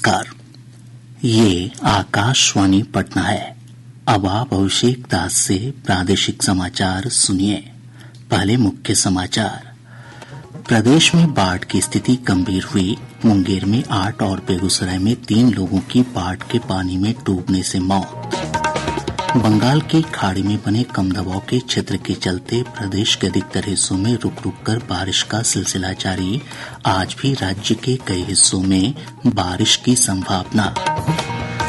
नमस्कार, ये आकाशवाणी पटना है। अब आप अभिषेक दास से प्रादेशिक समाचार सुनिए। पहले मुख्य समाचार। प्रदेश में बाढ़ की स्थिति गंभीर हुई। मुंगेर में 8 और बेगूसराय में 3 लोगों की बाढ़ के पानी में डूबने से मौत। बंगाल की खाड़ी में बने कम दबाव के क्षेत्र के चलते प्रदेश के अधिकतर हिस्सों में रुक रुक कर बारिश का सिलसिला जारी। आज भी राज्य के कई हिस्सों में बारिश की संभावना।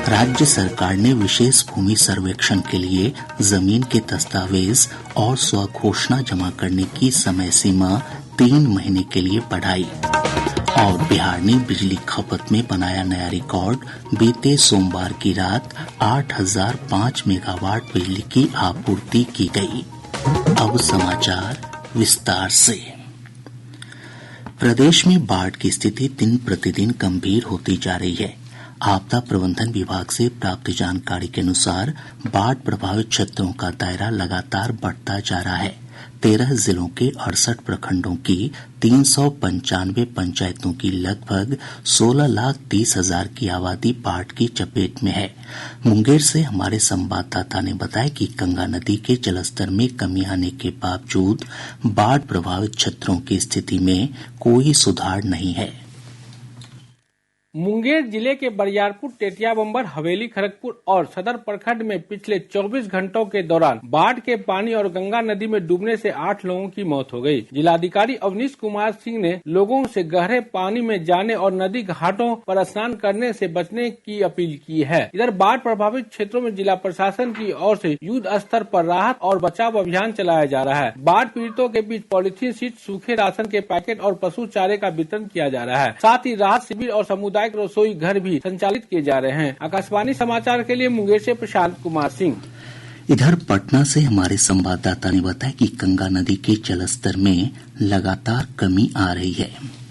राज्य सरकार ने विशेष भूमि सर्वेक्षण के लिए जमीन के दस्तावेज और स्वघोषणा जमा करने की समय सीमा 3 महीने के लिए बढ़ाई। और बिहार ने बिजली खपत में बनाया नया रिकॉर्ड। बीते सोमवार की रात 8005 मेगावाट बिजली की आपूर्ति की गई। अब समाचार विस्तार से। प्रदेश में बाढ़ की स्थिति दिन प्रतिदिन गंभीर होती जा रही है। आपदा प्रबंधन विभाग से प्राप्त जानकारी के अनुसार बाढ़ प्रभावित क्षेत्रों का दायरा लगातार बढ़ता जा रहा है। 13 जिलों के 68 प्रखंडों की 395 पंचायतों की लगभग 16,30,000 की आबादी बाढ़ की चपेट में है। मुंगेर से हमारे संवाददाता ने बताया कि गंगा नदी के जलस्तर में कमी आने के बावजूद बाढ़ प्रभावित क्षेत्रों की स्थिति में कोई सुधार नहीं है। मुंगेर जिले के बरियारपुर, टेटिया बम्बर, हवेली, खड़गपुर और सदर प्रखंड में पिछले 24 घंटों के दौरान बाढ़ के पानी और गंगा नदी में डूबने से 8 लोगों की मौत हो गई। जिलाधिकारी अवनीश कुमार सिंह ने लोगों से गहरे पानी में जाने और नदी घाटों पर स्नान करने से बचने की अपील की है। इधर बाढ़ प्रभावित क्षेत्रों में जिला प्रशासन की ओर से युद्ध स्तर पर राहत और बचाव अभियान चलाया जा रहा है। बाढ़ पीड़ितों के बीच पॉलिथीन शीट, सूखे राशन के पैकेट और पशु चारे का वितरण किया जा रहा है। साथ ही राहत शिविर और समुदाय रसोई घर भी संचालित किए जा रहे हैं। आकाशवाणी समाचार के लिए मुंगेर से प्रशांत कुमार सिंह। इधर पटना से हमारे संवाददाता ने बताया कि गंगा नदी के जलस्तर में लगातार कमी आ रही है।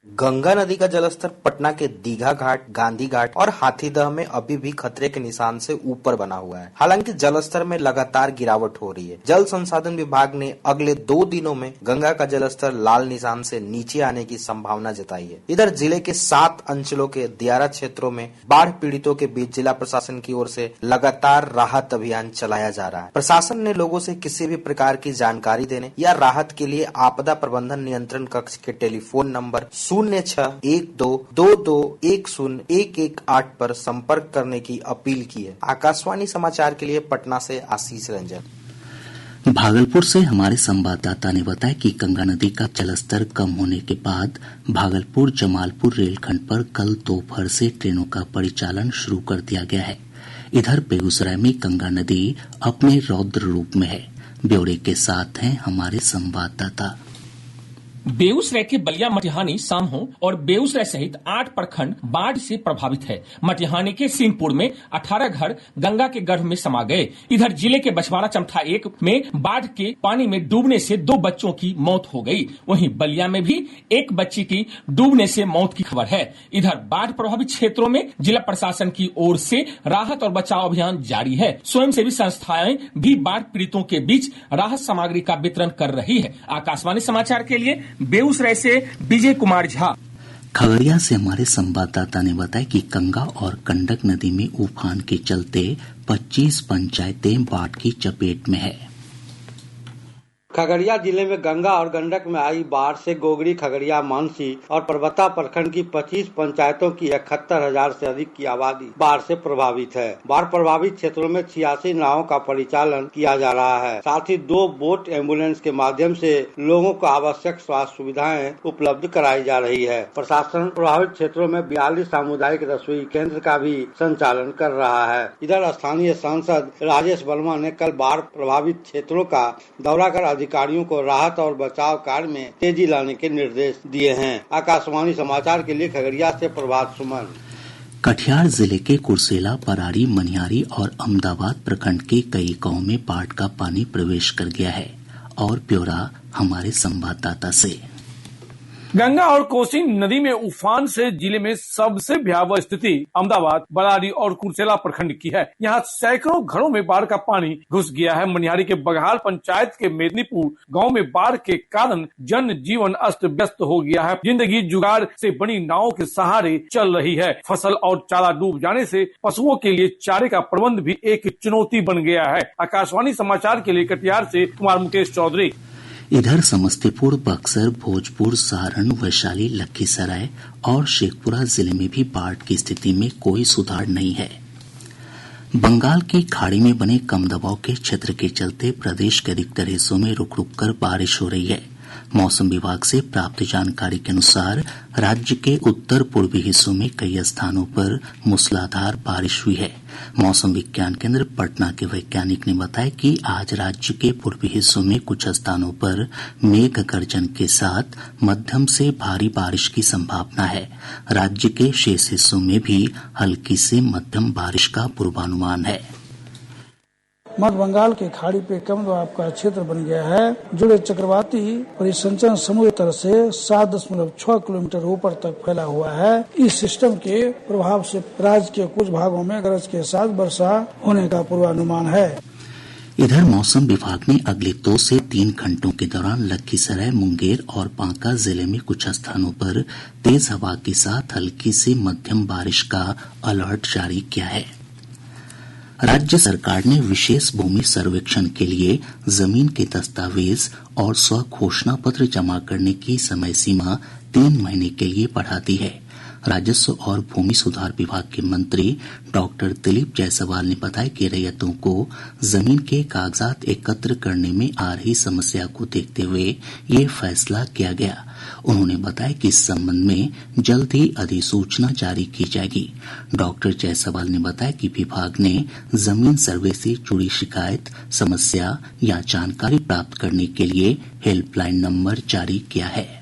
गंगा नदी का जलस्तर पटना के दीघा घाट, गांधी घाट और हाथीदह में अभी भी खतरे के निशान से ऊपर बना हुआ है। हालांकि जलस्तर में लगातार गिरावट हो रही है। जल संसाधन विभाग ने अगले 2 दिनों में गंगा का जलस्तर लाल निशान से नीचे आने की संभावना जताई है। इधर जिले के 7 अंचलों के दियारा क्षेत्रों में बाढ़ पीड़ितों के बीच जिला प्रशासन की ओर से लगातार राहत अभियान चलाया जा रहा है। प्रशासन ने लोगों से किसी भी प्रकार की जानकारी देने या राहत के लिए आपदा प्रबंधन नियंत्रण कक्ष के टेलीफोन नंबर 0612221011 पर संपर्क करने की अपील की है। आकाशवाणी समाचार के लिए पटना से आशीष रंजन। भागलपुर से हमारे संवाददाता ने बताया कि गंगा नदी का जलस्तर कम होने के बाद भागलपुर जमालपुर रेलखंड पर कल दोपहर से ट्रेनों का परिचालन शुरू कर दिया गया है। इधर बेगूसराय में गंगा नदी अपने रौद्र रूप में है। ब्यौरे के साथ हैं हमारे संवाददाता। बेगूसराय के बलिया, मटिहानी, सामहो और बेगूसराय सहित 8 प्रखंड बाढ़ से प्रभावित है। मटिहानी के सिंहपुर में 18 घर गंगा के गर्भ में समा गए। इधर जिले के बछवाड़ा चमथा 1 में बाढ़ के पानी में डूबने से 2 बच्चों की मौत हो गई। वहीं बलिया में भी 1 बच्ची की डूबने से मौत की खबर है। इधर बाढ़ प्रभावित क्षेत्रों में जिला प्रशासन की ओर से राहत और बचाव अभियान जारी है। स्वयंसेवी संस्थाएं भी बाढ़ पीड़ितों के बीच राहत सामग्री का वितरण कर रही है। आकाशवाणी समाचार के लिए बेगूसराय से विजय कुमार झा। खगड़िया से हमारे संवाददाता ने बताया कि गंगा और गंडक नदी में उफान के चलते 25 पंचायतें बाढ़ की चपेट में है। खगड़िया जिले में गंगा और गंडक में आई बाढ़ से गोगरी, खगड़िया, मानसी और परबत्ता प्रखंड की 25 पंचायतों की 71,000 से अधिक की आबादी बाढ़ से प्रभावित है। बाढ़ प्रभावित क्षेत्रों में 86 नावों का परिचालन किया जा रहा है। साथ ही 2 बोट एम्बुलेंस के माध्यम से लोगों को आवश्यक स्वास्थ्य सुविधाएं उपलब्ध कराई जा रही है। प्रशासन प्रभावित क्षेत्रों में 42 सामुदायिक रसोई केंद्र का भी संचालन कर रहा है। इधर स्थानीय सांसद राजेश वर्मा ने कल बाढ़ प्रभावित क्षेत्रों का दौरा कर अधिकारियों को राहत और बचाव कार्य में तेजी लाने के निर्देश दिए हैं। आकाशवाणी समाचार के लिए खगड़िया से प्रभात सुमन। कटिहार जिले के कुर्सेला, परारी, मनिहारी और अहमदाबाद प्रखंड के कई गांवों में बाढ़ का पानी प्रवेश कर गया है। और ब्यौरा हमारे संवाददाता से। गंगा और कोसी नदी में उफान से जिले में सबसे भयावह स्थिति अहमदाबाद, बरारी और कुर्सेला प्रखंड की है। यहाँ सैकड़ों घरों में बाढ़ का पानी घुस गया है। मनिहारी के बघाल पंचायत के मेदिनीपुर गांव में बाढ़ के कारण जन जीवन अस्त व्यस्त हो गया है। जिंदगी जुगाड़ से बनी नावों के सहारे चल रही है। फसल और चारा डूब जाने से पशुओं के लिए चारे का प्रबंध भी एक चुनौती बन गया है। आकाशवाणी समाचार के लिए कटिहार से कुमार मुकेश चौधरी। इधर समस्तीपुर, बक्सर, भोजपुर, सारण, वैशाली, लखीसराय और शेखपुरा जिले में भी बाढ़ की स्थिति में कोई सुधार नहीं है। बंगाल की खाड़ी में बने कम दबाव के क्षेत्र के चलते प्रदेश के अधिकतर हिस्सों में रुक रुक कर बारिश हो रही है। मौसम विभाग से प्राप्त जानकारी के अनुसार राज्य के उत्तर पूर्वी हिस्सों में कई स्थानों पर मूसलाधार बारिश हुई है। मौसम विज्ञान केंद्र पटना के वैज्ञानिक ने बताया कि आज राज्य के पूर्वी हिस्सों में कुछ स्थानों पर मेघ गर्जन के साथ मध्यम से भारी बारिश की संभावना है। राज्य के शेष हिस्सों में भी हल्की से मध्यम बारिश का पूर्वानुमान है। मध्य बंगाल के खाड़ी पे कम दबाव का क्षेत्र बन गया है। जुड़े चक्रवाती परिसंचरण समुद्र तल से 7.6 किलोमीटर ऊपर तक फैला हुआ है। इस सिस्टम के प्रभाव से राज्य के कुछ भागों में गरज के साथ वर्षा होने का पूर्वानुमान है। इधर मौसम विभाग ने अगले 2 से 3 घंटों के दौरान लखीसराय, मुंगेर और बांका जिले में कुछ स्थानों पर तेज हवा के साथ हल्की से मध्यम बारिश का अलर्ट जारी किया है। राज्य सरकार ने विशेष भूमि सर्वेक्षण के लिए जमीन के दस्तावेज और स्वघोषणा पत्र जमा करने की समय सीमा 3 महीने के लिए बढ़ा दी है। राजस्व और भूमि सुधार विभाग के मंत्री डॉक्टर दिलीप जायसवाल ने बताया कि रैयतों को जमीन के कागजात एकत्र करने में आ रही समस्या को देखते हुए ये फैसला किया गया। उन्होंने बताया कि इस संबंध में जल्द ही अधिसूचना जारी की जाएगी। डॉक्टर जायसवाल ने बताया कि विभाग ने जमीन सर्वे से जुड़ी शिकायत, समस्या या जानकारी प्राप्त करने के लिए हेल्पलाइन नंबर जारी किया है।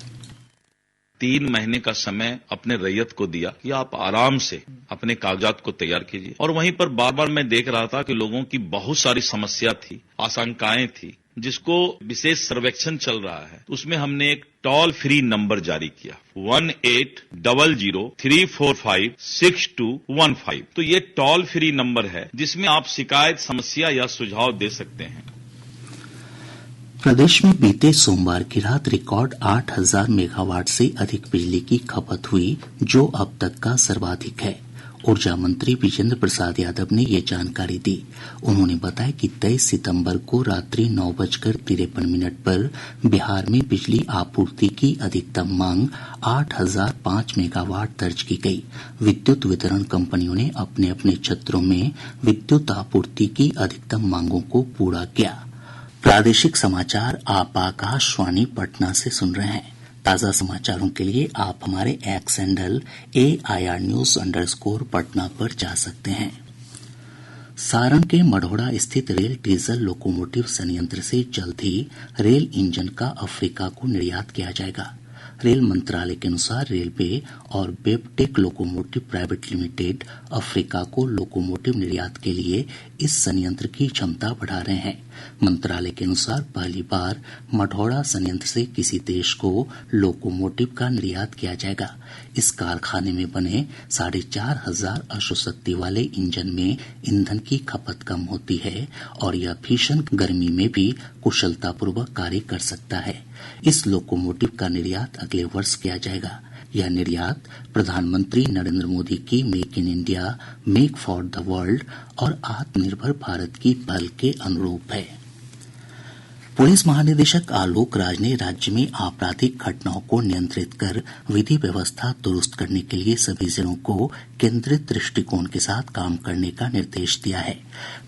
3 महीने का समय अपने रैयत को दिया कि आप आराम से अपने कागजात को तैयार कीजिए। और वहीं पर बार बार मैं देख रहा था कि लोगों की बहुत सारी समस्या थी, आशंकाएं थी, जिसको विशेष सर्वेक्षण चल रहा है। उसमें हमने एक टोल फ्री नंबर जारी किया 1800-345-6215। तो ये टोल फ्री नंबर है जिसमें आप शिकायत, समस्या या सुझाव दे सकते हैं। प्रदेश में बीते सोमवार की रात रिकॉर्ड 8000 मेगावाट से अधिक बिजली की खपत हुई, जो अब तक का सर्वाधिक है। ऊर्जा मंत्री विजेंद्र प्रसाद यादव ने ये जानकारी दी। उन्होंने बताया कि 23 सितंबर को रात्रि 9:53 पर बिहार में बिजली आपूर्ति की अधिकतम मांग 8005 मेगावाट दर्ज की गई। विद्युत वितरण कंपनियों ने अपने अपने क्षेत्रों में विद्युत आपूर्ति की अधिकतम मांगों को पूरा किया। प्रादेशिक समाचार आप आकाशवाणी पटना से सुन रहे हैं। ताज़ा समाचारों के लिए आप हमारे एक्स हैंडल AIR News_पटना पर जा सकते हैं। सारण के मढ़ौरा स्थित रेल डीजल लोकोमोटिव संयंत्र से जल्द ही रेल इंजन का अफ्रीका को निर्यात किया जाएगा। रेल मंत्रालय के अनुसार रेलवे और बेबटेक लोकोमोटिव प्राइवेट लिमिटेड अफ्रीका को लोकोमोटिव निर्यात के लिए इस संयंत्र की क्षमता बढ़ा रहे हैं। मंत्रालय के अनुसार पहली बार मढ़ौरा संयंत्र से किसी देश को लोकोमोटिव का निर्यात किया जाएगा। इस कारखाने में बने 4500 अश्वशक्ति वाले इंजन में ईंधन की खपत कम होती है और यह भीषण गर्मी में भी कुशलतापूर्वक कार्य कर सकता है। इस लोकोमोटिव का निर्यात अगले वर्ष किया जाएगा। यह निर्यात प्रधानमंत्री नरेंद्र मोदी की make in India, make for the world और आत्मनिर्भर भारत की पहल के अनुरूप है। पुलिस महानिदेशक आलोक राज ने राज्य में आपराधिक घटनाओं को नियंत्रित कर विधि व्यवस्था दुरुस्त करने के लिए सभी जिलों को केंद्रित दृष्टिकोण के साथ काम करने का निर्देश दिया है।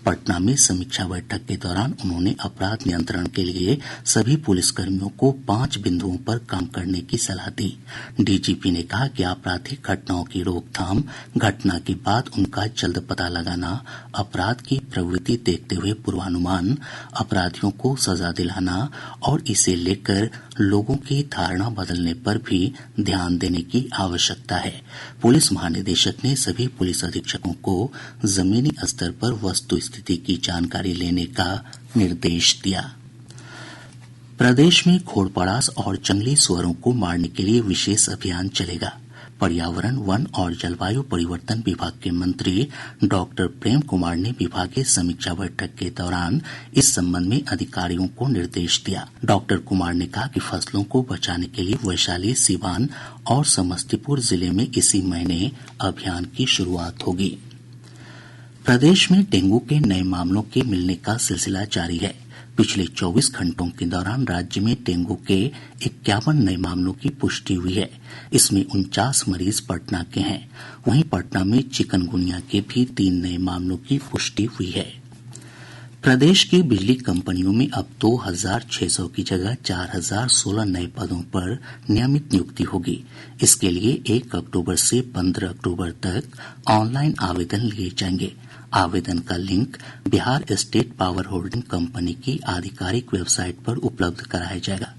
पटना में समीक्षा बैठक के दौरान उन्होंने अपराध नियंत्रण के लिए सभी पुलिसकर्मियों को 5 बिंदुओं पर काम करने की सलाह दी। डीजीपी ने कहा कि आपराधिक घटनाओं की रोकथाम, घटना के बाद उनका जल्द पता लगाना, अपराध की प्रवृत्ति देखते हुए पूर्वानुमान, अपराधियों को सजा दिलाना और इसे लेकर लोगों की धारणा बदलने पर भी ध्यान देने की आवश्यकता है। पुलिस महानिदेशक ने सभी पुलिस अधीक्षकों को जमीनी स्तर पर वस्तु स्थिति की जानकारी लेने का निर्देश दिया। प्रदेश में घोड़पड़ास और जंगली सुअरों को मारने के लिए विशेष अभियान चलेगा। पर्यावरण, वन और जलवायु परिवर्तन विभाग के मंत्री डॉक्टर प्रेम कुमार ने विभागीय समीक्षा बैठक के दौरान इस संबंध में अधिकारियों को निर्देश दिया। डॉक्टर कुमार ने कहा कि फसलों को बचाने के लिए वैशाली, सीवान और समस्तीपुर जिले में इसी महीने अभियान की शुरुआत होगी। प्रदेश में डेंगू के नए मामलों के मिलने का सिलसिला जारी है। पिछले 24 घंटों के दौरान राज्य में डेंगू के 51 नए मामलों की पुष्टि हुई है। इसमें 49 मरीज पटना के हैं। वहीं पटना में चिकनगुनिया के भी 3 नए मामलों की पुष्टि हुई है। प्रदेश की बिजली कंपनियों में अब 2600 की जगह 4016 नए पदों पर नियमित नियुक्ति होगी। इसके लिए 1 अक्टूबर से 15 अक्टूबर तक ऑनलाइन आवेदन लिए जाएंगे। आवेदन का link Bihar state power holding company की आधिकारिक वेबसाइट पर उपलब्ध कराया जाएगा।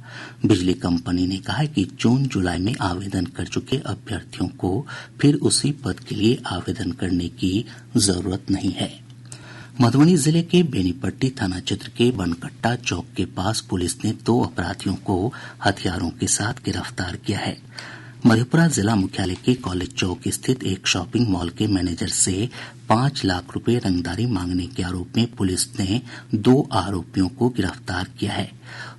बिजली कंपनी ने कहा है कि जून जुलाई में आवेदन कर चुके अभ्यर्थियों को फिर उसी पद के लिए आवेदन करने की जरूरत नहीं है। मधुबनी जिले के बेनीपट्टी थाना क्षेत्र के बनकट्टा चौक के पास पुलिस ने 2 अपराधियों को हथियारों के साथ गिरफ्तार किया है। मधेपुरा जिला मुख्यालय के कॉलेज चौक स्थित एक शॉपिंग मॉल के मैनेजर से 5 लाख रुपए रंगदारी मांगने के आरोप में पुलिस ने 2 आरोपियों को गिरफ्तार किया है।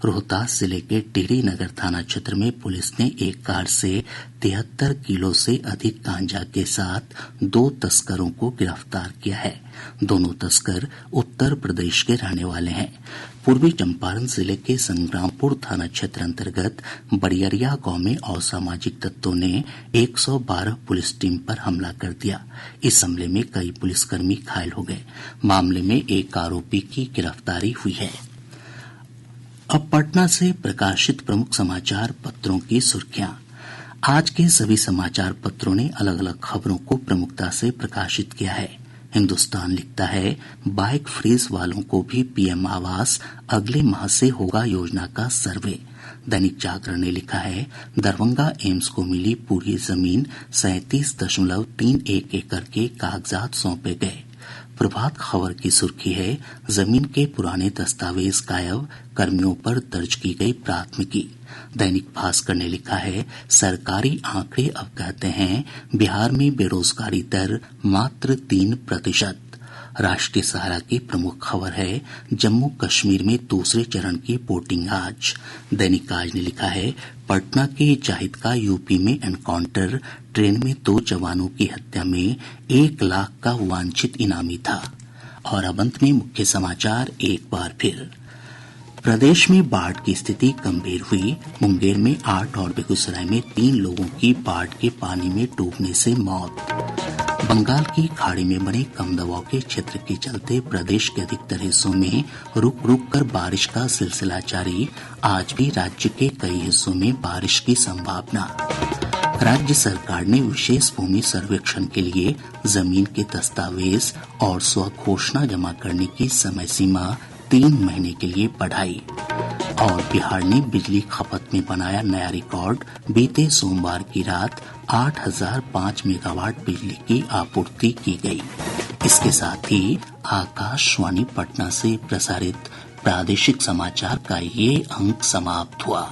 रोहतास जिले के टिहरी नगर थाना क्षेत्र में पुलिस ने एक कार से 73 किलो से अधिक गांजा के साथ 2 तस्करों को गिरफ्तार किया है। दोनों तस्कर उत्तर प्रदेश के रहने वाले हैं। पूर्वी चंपारण जिले के संग्रामपुर थाना क्षेत्र अंतर्गत बड़ियरिया गांव में असामाजिक तत्वों ने 112 पुलिस टीम पर हमला कर दिया। इस हमले में कई पुलिसकर्मी घायल हो गए। मामले में एक आरोपी की गिरफ्तारी हुई है। अब पटना से प्रकाशित प्रमुख समाचार पत्रों की सुर्खियां। आज के सभी समाचार पत्रों ने अलग अलग खबरों को प्रमुखता से प्रकाशित किया है। हिन्दुस्तान लिखता है, बाइक फ्रीज वालों को भी पीएम आवास, अगले माह से होगा योजना का सर्वे। दैनिक जागरण ने लिखा है, दरभंगा एम्स को मिली पूरी जमीन, 37.31 एकड़ के कागजात सौंपे गए। प्रभात खबर की सुर्खी है, जमीन के पुराने दस्तावेज गायब, कर्मियों पर दर्ज की गई प्राथमिकी। दैनिक भास्कर ने लिखा है, सरकारी आंकड़े अब कहते हैं बिहार में बेरोजगारी दर मात्र 3%। राष्ट्रीय सहारा की प्रमुख खबर है, जम्मू कश्मीर में दूसरे चरण की वोटिंग आज। दैनिक आज ने लिखा है, पटना के जाहिद का यूपी में एनकाउंटर, ट्रेन में 2 जवानों की हत्या में 1 लाख का वांछित इनामी था। और अब अंत में मुख्य समाचार एक बार फिर। प्रदेश में बाढ़ की स्थिति गंभीर हुई। मुंगेर में 8 और बेगूसराय में 3 लोगों की बाढ़ के पानी में डूबने से मौत। बंगाल की खाड़ी में बने कम दबाव के क्षेत्र के चलते प्रदेश के अधिकतर हिस्सों में रुक रुक कर बारिश का सिलसिला जारी। आज भी राज्य के कई हिस्सों में बारिश की संभावना। राज्य सरकार ने विशेष भूमि सर्वेक्षण के लिए जमीन के दस्तावेज और स्वघोषणा जमा करने की समय सीमा 3 महीने के लिए बढ़ाई। और बिहार ने बिजली खपत में बनाया नया रिकॉर्ड। बीते सोमवार की रात 8005 मेगावाट बिजली की आपूर्ति की गई। इसके साथ ही आकाशवाणी पटना से प्रसारित प्रादेशिक समाचार का ये अंक समाप्त हुआ।